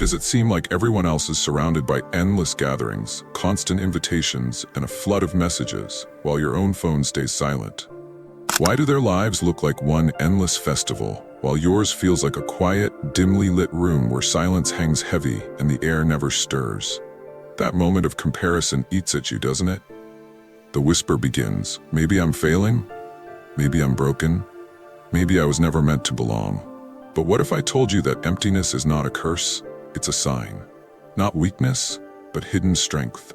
does it seem like everyone else is surrounded by endless gatherings, constant invitations, and a flood of messages, while your own phone stays silent? Why do their lives look like one endless festival, while yours feels like a quiet, dimly lit room where silence hangs heavy and the air never stirs? That moment of comparison eats at you, doesn't it? The whisper begins. Maybe I'm failing? Maybe I'm broken? Maybe I was never meant to belong. But what if I told you that emptiness is not a curse? It's a sign. Not weakness, but hidden strength.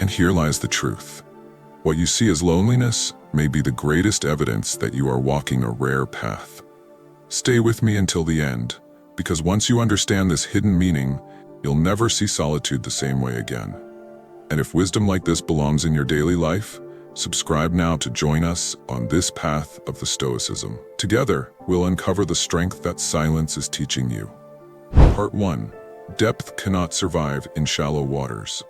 And here lies the truth. What you see as loneliness may be the greatest evidence that you are walking a rare path. Stay with me until the end, because once you understand this hidden meaning, you'll never see solitude the same way again. And if wisdom like this belongs in your daily life, subscribe now to join us on this path of the Stoicism. Together, we'll uncover the strength that silence is teaching you. Part 1. Depth cannot survive in shallow waters.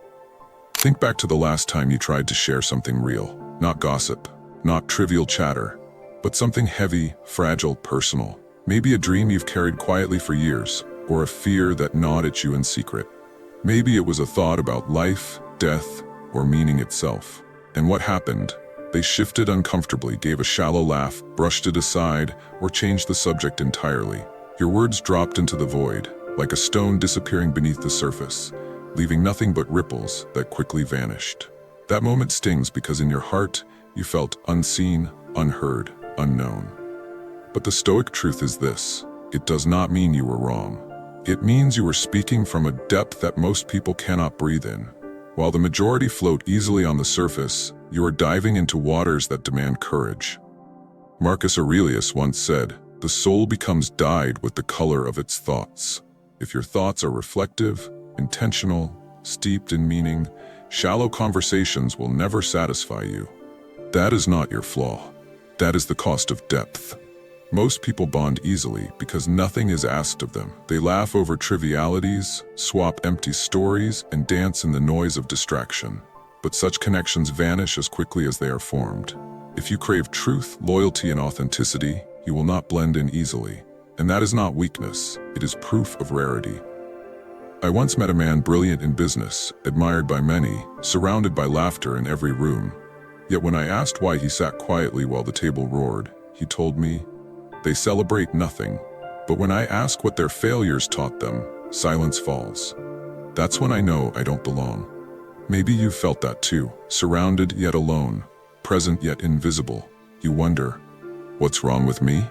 Think back to the last time you tried to share something real. Not gossip, not trivial chatter, but something heavy, fragile, personal. Maybe a dream you've carried quietly for years, or a fear that gnawed at you in secret. Maybe it was a thought about life, death, or meaning itself. And what happened? They shifted uncomfortably, gave a shallow laugh, brushed it aside, or changed the subject entirely. Your words dropped into the void, like a stone disappearing beneath the surface, leaving nothing but ripples that quickly vanished. That moment stings because in your heart, you felt unseen, unheard, unknown. But the Stoic truth is this: it does not mean you were wrong. It means you were speaking from a depth that most people cannot breathe in. While the majority float easily on the surface, you are diving into waters that demand courage. Marcus Aurelius once said, "The soul becomes dyed with the color of its thoughts." If your thoughts are reflective, intentional, steeped in meaning, shallow conversations will never satisfy you. That is not your flaw. That is the cost of depth. Most people bond easily because nothing is asked of them. They laugh over trivialities, swap empty stories, and dance in the noise of distraction. But such connections vanish as quickly as they are formed. If you crave truth, loyalty, and authenticity, you will not blend in easily. And that is not weakness, it is proof of rarity. I once met a man brilliant in business, admired by many, surrounded by laughter in every room. Yet when I asked why he sat quietly while the table roared, he told me, "They celebrate nothing, but when I ask what their failures taught them, silence falls." That's when I know I don't belong. Maybe you've felt that too, surrounded yet alone, present yet invisible. You wonder, what's wrong with me?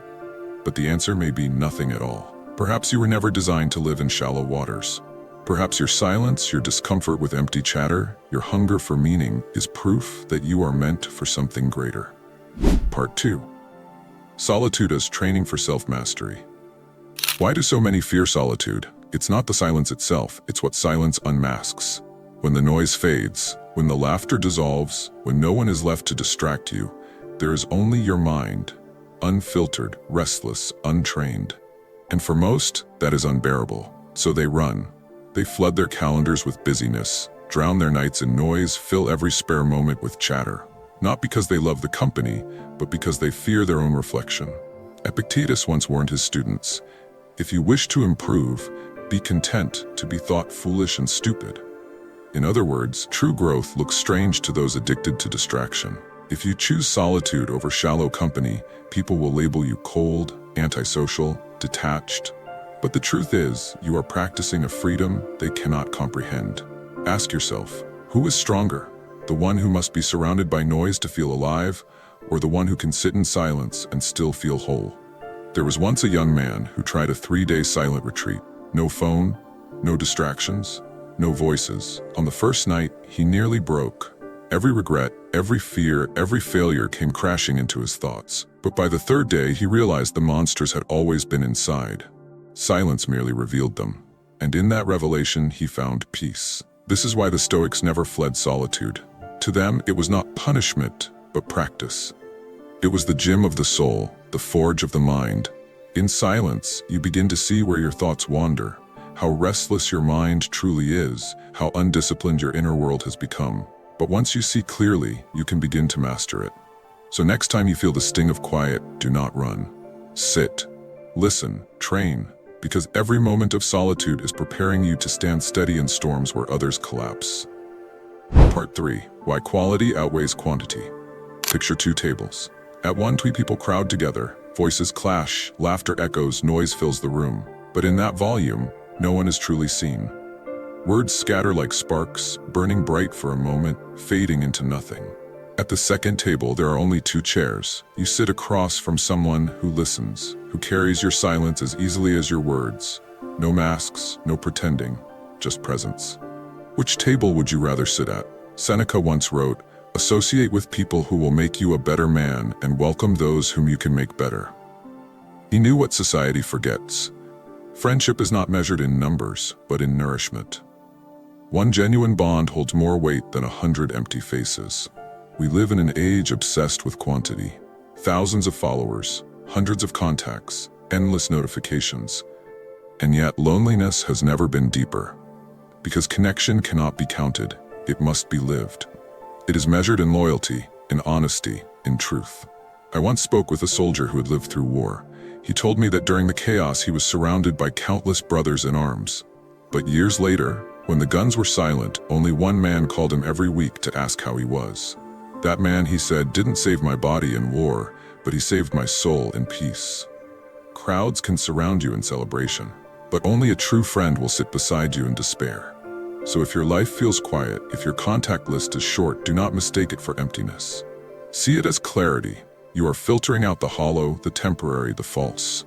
But the answer may be nothing at all. Perhaps you were never designed to live in shallow waters. Perhaps your silence, your discomfort with empty chatter, your hunger for meaning is proof that you are meant for something greater. Part 2. Solitude as training for self-mastery. Why do so many fear solitude? It's not the silence itself, it's what silence unmasks. When the noise fades, when the laughter dissolves, when no one is left to distract you, there is only your mind, unfiltered, restless, untrained. And for most, that is unbearable. So they run. They flood their calendars with busyness, drown their nights in noise, fill every spare moment with chatter. Not because they love the company, but because they fear their own reflection. Epictetus once warned his students, "If you wish to improve, be content to be thought foolish and stupid." In other words, true growth looks strange to those addicted to distraction. If you choose solitude over shallow company, people will label you cold, antisocial, detached. But the truth is, you are practicing a freedom they cannot comprehend. Ask yourself, who is stronger? The one who must be surrounded by noise to feel alive, or the one who can sit in silence and still feel whole? There was once a young man who tried a 3-day silent retreat. No phone, no distractions, no voices. On the first night, he nearly broke. Every regret, every fear, every failure came crashing into his thoughts. But by the 3rd day, he realized the monsters had always been inside. Silence merely revealed them. And in that revelation, he found peace. This is why the Stoics never fled solitude. To them, it was not punishment, but practice. It was the gym of the soul, the forge of the mind. In silence, you begin to see where your thoughts wander, how restless your mind truly is, how undisciplined your inner world has become. But once you see clearly, you can begin to master it. So next time you feel the sting of quiet, do not run. Sit, listen, train, Because every moment of solitude is preparing you to stand steady in storms where others collapse. Part 3. Why quality outweighs quantity. Picture two tables. At one, two people crowd together. Voices clash, laughter echoes, noise fills the room. But in that volume, no one is truly seen. Words scatter like sparks, burning bright for a moment, fading into nothing. At the second table, there are only two chairs. You sit across from someone who listens, who carries your silence as easily as your words. No masks, no pretending, just presence. Which table would you rather sit at? Seneca once wrote, "Associate with people who will make you a better man and welcome those whom you can make better." He knew what society forgets. Friendship is not measured in numbers, but in nourishment. One genuine bond holds more weight than 100 empty faces. We live in an age obsessed with quantity. Thousands of followers, hundreds of contacts, endless notifications. And yet loneliness has never been deeper. Because connection cannot be counted, it must be lived. It is measured in loyalty, in honesty, in truth. I once spoke with a soldier who had lived through war. He told me that during the chaos he was surrounded by countless brothers in arms. But years later, when the guns were silent, only one man called him every week to ask how he was. That man, he said, didn't save my body in war, but he saved my soul in peace. Crowds can surround you in celebration, but only a true friend will sit beside you in despair. So if your life feels quiet, if your contact list is short, do not mistake it for emptiness. See it as clarity. You are filtering out the hollow, the temporary, the false.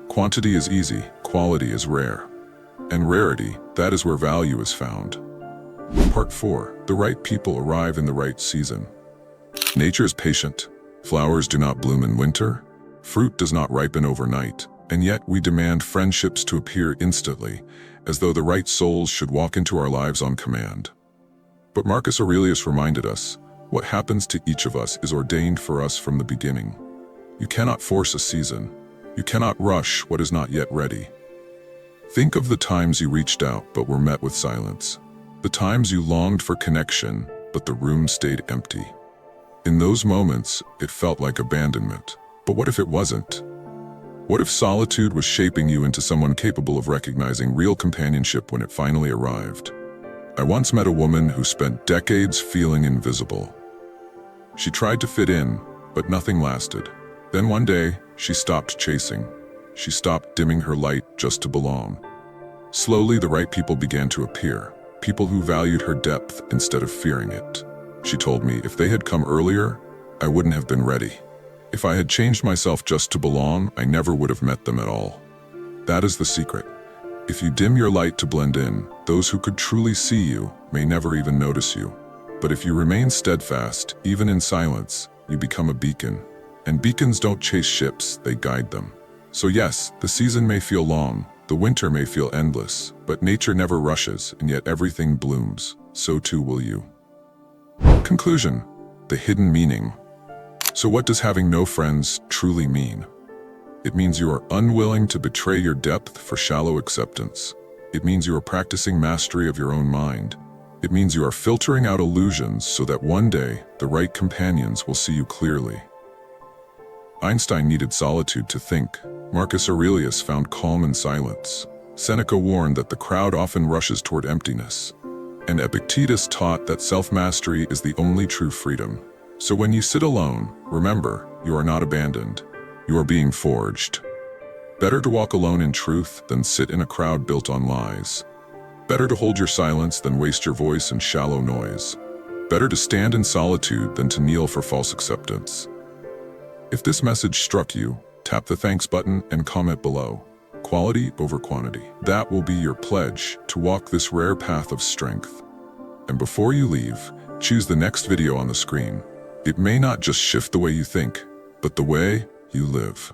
Quantity is easy, quality is rare. And rarity, that is where value is found. Part 4. The right people arrive in the right season. Nature is patient. Flowers do not bloom in winter. Fruit does not ripen overnight. And yet we demand friendships to appear instantly, as though the right souls should walk into our lives on command. But Marcus Aurelius reminded us, what happens to each of us is ordained for us from the beginning. You cannot force a season. You cannot rush what is not yet ready. Think of the times you reached out but were met with silence. The times you longed for connection, but the room stayed empty. In those moments, it felt like abandonment. But what if it wasn't? What if solitude was shaping you into someone capable of recognizing real companionship when it finally arrived? I once met a woman who spent decades feeling invisible. She tried to fit in, but nothing lasted. Then one day, she stopped chasing. She stopped dimming her light just to belong. Slowly, the right people began to appear, people who valued her depth instead of fearing it. She told me if they had come earlier, I wouldn't have been ready. If I had changed myself just to belong, I never would have met them at all. That is the secret. If you dim your light to blend in, those who could truly see you may never even notice you. But if you remain steadfast, even in silence, you become a beacon. And beacons don't chase ships, they guide them. So yes, the season may feel long, the winter may feel endless, but nature never rushes, and yet everything blooms. So too will you. Conclusion: the hidden meaning. So what does having no friends truly mean? It means you are unwilling to betray your depth for shallow acceptance. It means you are practicing mastery of your own mind. It means you are filtering out illusions so that one day the right companions will see you clearly. Einstein needed solitude to think. Marcus Aurelius found calm in silence. Seneca warned that the crowd often rushes toward emptiness. And Epictetus taught that self-mastery is the only true freedom. So when you sit alone, remember, you are not abandoned. You are being forged. Better to walk alone in truth than sit in a crowd built on lies. Better to hold your silence than waste your voice in shallow noise. Better to stand in solitude than to kneel for false acceptance. If this message struck you, tap the thanks button and comment below. Quality over quantity. That will be your pledge to walk this rare path of strength. And before you leave, choose the next video on the screen. It may not just shift the way you think, but the way you live.